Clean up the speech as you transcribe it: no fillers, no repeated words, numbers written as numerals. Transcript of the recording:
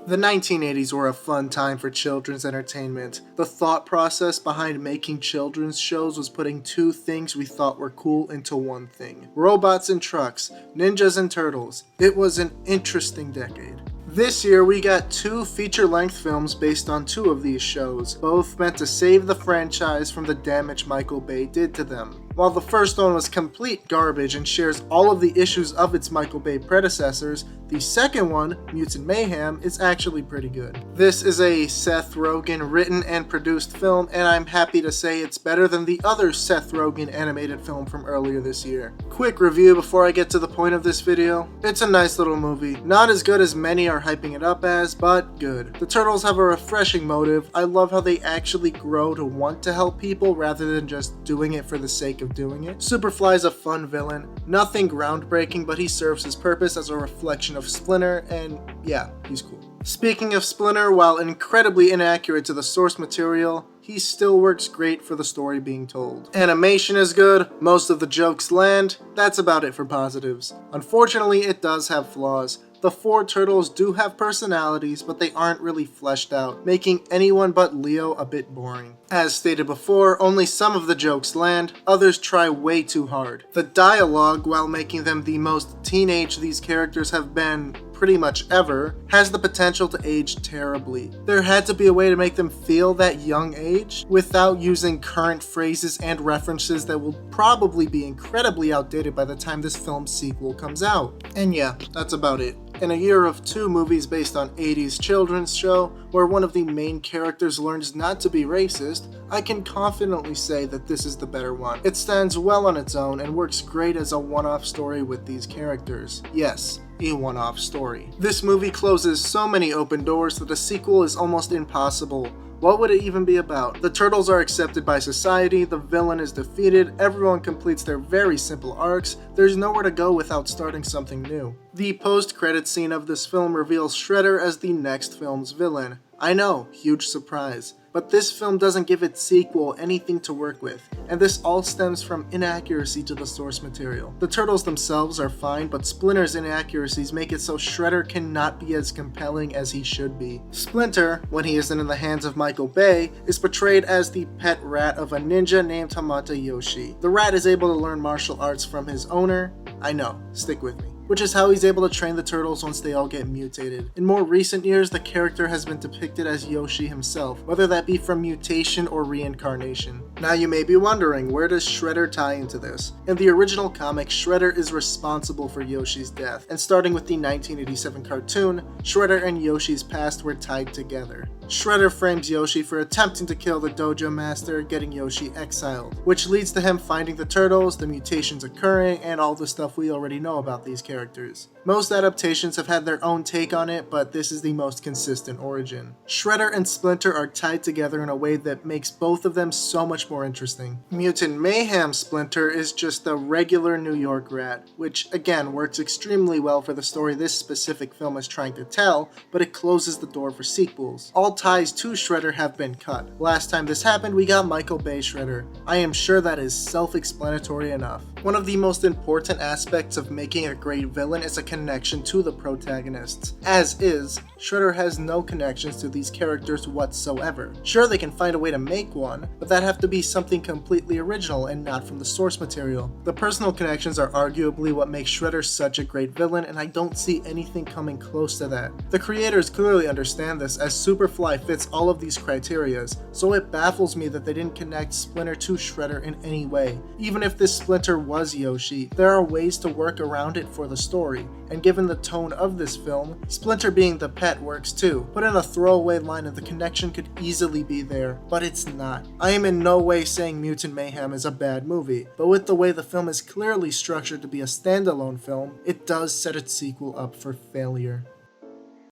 The 1980s were a fun time for children's entertainment. The thought process behind making children's shows was putting two things we thought were cool into one thing. Robots and trucks, ninjas and turtles. It was an interesting decade. This year we got two feature-length films based on two of these shows, both meant to save the franchise from the damage Michael Bay did to them. While the first one was complete garbage and shares all of the issues of its Michael Bay predecessors, the second one, Mutant Mayhem, is actually pretty good. This is a Seth Rogan written and produced film, and I'm happy to say it's better than the other Seth Rogan animated film from earlier this year. Quick review before I get to the point of this video. It's a nice little movie. Not as good as many are hyping it up as, but good. The turtles have a refreshing motive. I love how they actually grow to want to help people rather than just doing it for the sake of doing it. Superfly's a fun villain. Nothing groundbreaking, but he serves his purpose as a reflection of Splinter, and yeah, he's cool. Speaking of Splinter, while incredibly inaccurate to the source material, he still works great for the story being told. Animation is good, most of the jokes land, that's about it for positives. Unfortunately, it does have flaws. The four turtles do have personalities, but they aren't really fleshed out, making anyone but Leo a bit boring. As stated before, only some of the jokes land, others try way too hard. The dialogue, while making them the most teenage these characters have been pretty much ever, has the potential to age terribly. There had to be a way to make them feel that young age without using current phrases and references that will probably be incredibly outdated by the time this film's sequel comes out. And yeah, that's about it. In a year of two movies based on 80s children's show, where one of the main characters learns not to be racist, I can confidently say that this is the better one. It stands well on its own and works great as a one-off story with these characters. Yes, a one-off story. This movie closes so many open doors that a sequel is almost impossible. What would it even be about? The turtles are accepted by society, the villain is defeated, everyone completes their very simple arcs, there's nowhere to go without starting something new. The post-credit scene of this film reveals Shredder as the next film's villain. I know, huge surprise. But this film doesn't give its sequel anything to work with, and this all stems from inaccuracy to the source material. The turtles themselves are fine, but Splinter's inaccuracies make it so Shredder cannot be as compelling as he should be. Splinter, when he isn't in the hands of Michael Bay, is portrayed as the pet rat of a ninja named Hamata Yoshi. The rat is able to learn martial arts from his owner. I know, stick with me. Which is how he's able to train the turtles once they all get mutated. In more recent years, the character has been depicted as Yoshi himself, whether that be from mutation or reincarnation. Now you may be wondering, where does Shredder tie into this? In the original comic, Shredder is responsible for Yoshi's death, and starting with the 1987 cartoon, Shredder and Yoshi's past were tied together. Shredder frames Yoshi for attempting to kill the dojo master, getting Yoshi exiled, which leads to him finding the turtles, the mutations occurring, and all the stuff we already know about these characters. Most adaptations have had their own take on it, but this is the most consistent origin. Shredder and Splinter are tied together in a way that makes both of them so much more interesting. Mutant Mayhem Splinter is just a regular New York rat, which again works extremely well for the story this specific film is trying to tell, but it closes the door for sequels. All ties to Shredder have been cut. Last time this happened, we got Michael Bay Shredder. I am sure that is self-explanatory enough. One of the most important aspects of making a great villain is a connection to the protagonists. As is, Shredder has no connections to these characters whatsoever. Sure, they can find a way to make one, but that'd have to be something completely original and not from the source material. The personal connections are arguably what makes Shredder such a great villain, and I don't see anything coming close to that. The creators clearly understand this, as Superfly fits all of these criterias, so it baffles me that they didn't connect Splinter to Shredder in any way. Even if this Splinter was Yoshi, there are ways to work around it for the story, and given the tone of this film, Splinter being the pet works too. Put in a throwaway line and the connection could easily be there, but it's not. I am in no way saying Mutant Mayhem is a bad movie, but with the way the film is clearly structured to be a standalone film, it does set its sequel up for failure.